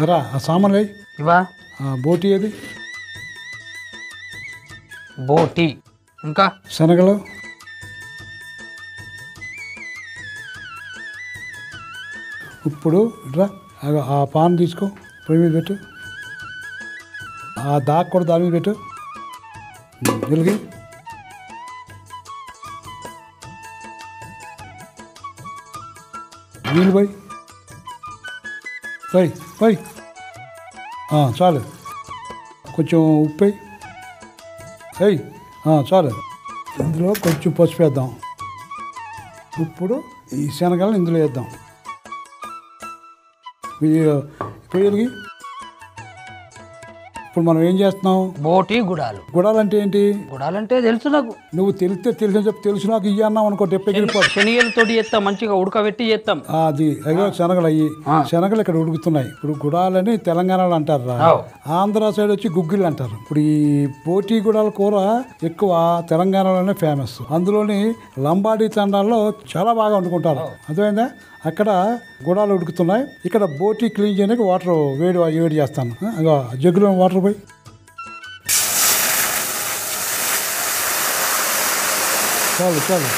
రా ఆ సామాన్లు అయ్యి ఇవా బోటి ఏది బోటి ఇంకా శనగలు ఇప్పుడు రా ఆ పాన్ తీసుకో పొయ్యి మీద పెట్టు ఆ దాకా కూడా దాని మీద పెట్టు వెలిగి నీళ్ళు పోయి పోయి పోయి చాలు కొంచెం ఉప్పు వేయి చాలు ఇందులో కొంచెం పసుపు వేద్దాం ఇప్పుడు ఈ శనగలను ఇందులో వేద్దాం పొయ్యి ఇప్పుడు మనం ఏం చేస్తున్నాం బోటి గుడాలు గుడాలంటే ఏంటి గుడాలంటే తెలుసు నాకు నువ్వు తెలుసు నాకు ఇవి అన్నావు అనుకో ఎప్పటికి శనగలతో చేస్తాం మంచిగా ఉడకబెట్టి చేస్తాం అది అయ్యో శనగలు అయ్యి శనగలు ఇక్కడ ఉడుకుతున్నాయి ఇప్పుడు గుడాలని తెలంగాణలో అంటారు రా ఆంధ్ర సైడ్ వచ్చి గుగ్గిళ్ళు అంటారు ఇప్పుడు ఈ బోటి గుడాల కూర ఎక్కువ తెలంగాణలోనే ఫేమస్ అందులోని లంబాడీ తండాల్లో చాలా బాగా వండుకుంటారు అర్థమైందా అక్కడ గుడాలు ఉడుకుతున్నాయి ఇక్కడ బోటి క్లీన్ చేయడానికి వాటర్ వేడి చేస్తాను అదో జగ్గులో వాటర్ పోయి చాలు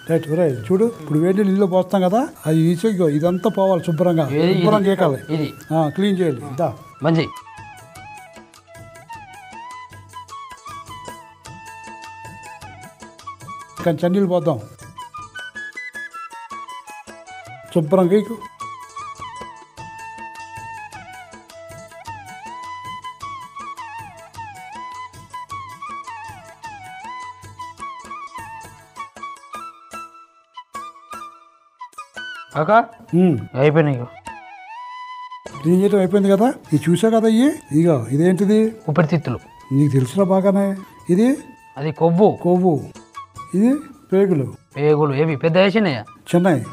రైట్ రైట్ చూడు ఇప్పుడు వేడి నీళ్ళు పోస్తాం కదా అది ఇదంతా పోవాలి శుభ్రంగా చేయకాలి క్లీన్ చేయాలి ఇదా మంచి కానీ చన్నీళ్ళు పోద్దాం శుభ్రంగా అయిపోయినాయి క్లీన్ చేయడం అయిపోయింది కదా ఇది చూసా కదా ఇదేంటిది ఊపిరితిత్తులు నీకు తెలుసురా బాగానే ఇది అది కొవ్వు ఇది పేగులు ఏవి పెద్ద వేసినాయా చిన్నవి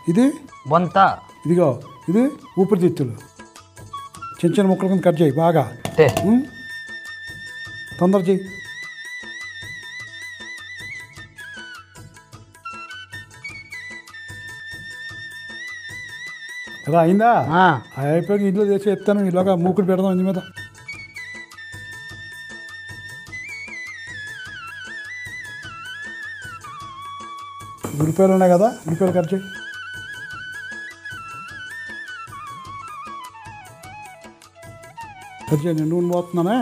ఇది బొంత ఇది ఊపిరితిత్తులు చిన్న చిన్న ముక్కల కింద కట్ చేయి బాగా తొందర చెయ్యి కదా అయిందా అయిపోయి ఇంట్లో చేసి ఎత్తాను ఇలాగా మూకుడు పెడదాం ఇంటి మీద ఉల్లిపాయలు ఉన్నాయి కదా ఉల్లిపాయలు కట్ చేయి నేను నూనె పోతున్నానే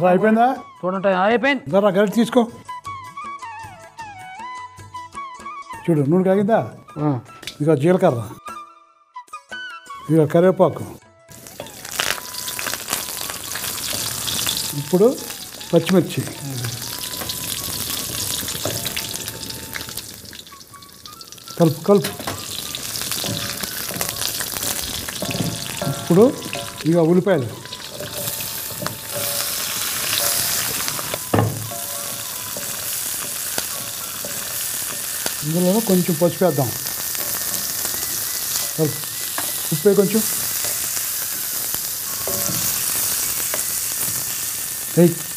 అయిపోయిందా చూడండి అయిపోయింది జరా గరిటె తీసుకో చూడు నూనె కాగిందా ఇక జీలకర్ర ఇక కరివేపాకు ఇప్పుడు పచ్చిమిర్చి కలుపు ఇప్పుడు ఇక ఉల్లిపాయలు ఇందులో కొంచెం పసుపు వేద్దాం ఉప్పు కొంచెం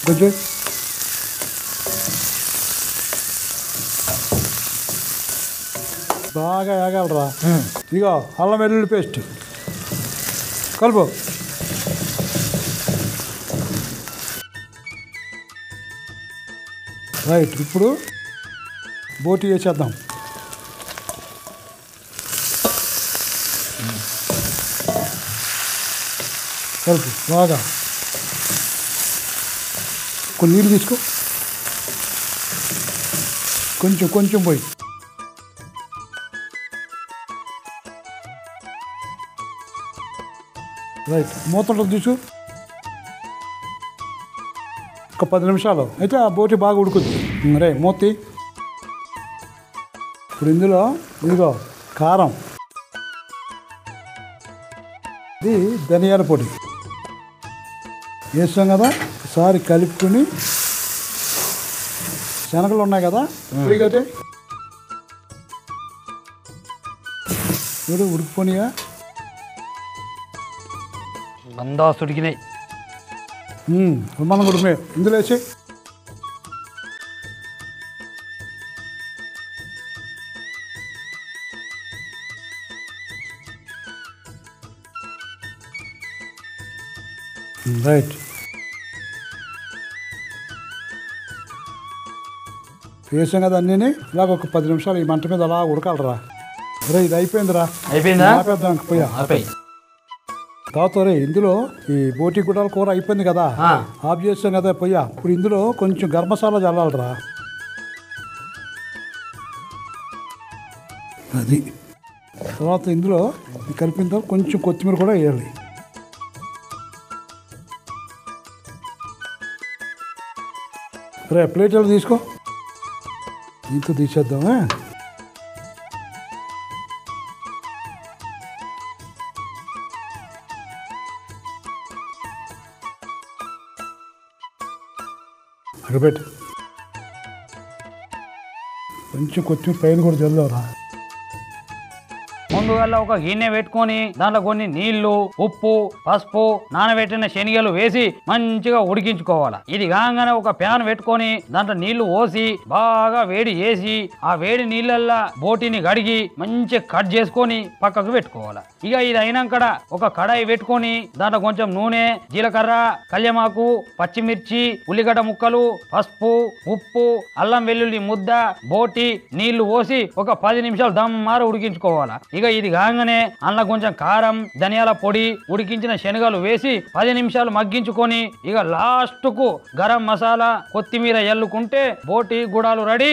కొంచెం బాగా వేగాలరా ఇగో అల్లం వెల్లుల్లి పేస్ట్ కలుపు రైట్ ఇప్పుడు బోటి వేసేద్దాం కలుపు బాగా కొన్ని నీళ్ళు తీసుకో కొంచెం పోయి రైట్ మూత తీసు ఒక 10 నిమిషాలు అయితే ఆ బోటి బాగా ఉడుకుద్ది రే మూతి ఇప్పుడు ఇందులో ఇదిగో కారం ఇది ధనియాల పొడి వేస్తాం కదా ఒకసారి కలుపుకొని శనగలు ఉన్నాయి కదా ఉడికతే చూడు ఉడికిపోనియా బందాస్ ఉడికినాయి. మనం కూడా ఇందులో వేసి రైట్. వేసాం కదా అన్నీ ఇలాగ ఒక 10 నిమిషాలు ఈ మంట మీద అలా ఉడకాలరా. రే ఇది అయిపోయిందిరా. అయిపోయిందా? ఆపేద్దాం పోయా. తర్వాత రే ఇందులో ఈ బోటి గుడ్డల కూర అయిపోయింది కదా, ఆఫ్ చేసాం కదా పొయ్యా. ఇప్పుడు ఇందులో కొంచెం గరం మసాలా చల్లాలరా. అది తర్వాత ఇందులో కలిపిన తర్వాత కొంచెం కొత్తిమీర కూడా వేయాలి. రే ప్లేట్లో తీసుకో. దీంతో తీసేద్దామా. అక్కడ పెట్టు. కొంచెం కొత్తిమీర పైన కూడా చల్లవరా. ముందుగా ఒక గిన్నె పెట్టుకొని దాంట్లో కొన్ని నీళ్లు, ఉప్పు, పసుపు, నానబెట్టిన శనగలు వేసి మంచిగా ఉడికించుకోవాలి. ఇది కాగానే ఒక ప్యాన్ పెట్టుకొని దాంట్లో నీళ్లు పోసి బాగా వేడి చేసి ఆ వేడి నీళ్ళల్లో బోటిని కడిగి మంచిగా కట్ చేసుకొని పక్కకు పెట్టుకోవాలి. ఇక ఇది అయినాక ఒక కడాయి పెట్టుకొని దాంట్లో కొంచెం నూనె, జీలకర్ర, కళ్యమాకు, పచ్చిమిర్చి, ఉల్లిగడ్డ ముక్కలు, పసుపు, ఉప్పు, అల్లం వెల్లుల్లి ముద్ద, బోటి, నీళ్లు పోసి ఒక 10 నిమిషాలు దమ్మారు ఉడికించుకోవాలి. ఇక ఇది కాగానే అందులో కొంచెం కారం, ధనియాల పొడి, ఉడికించిన శనగలు వేసి 10 నిమిషాలు మగ్గించుకొని ఇక లాస్ట్ కు గరం మసాలా, కొత్తిమీర ఎల్లుకుంటే బోటి గుడాలు రెడీ.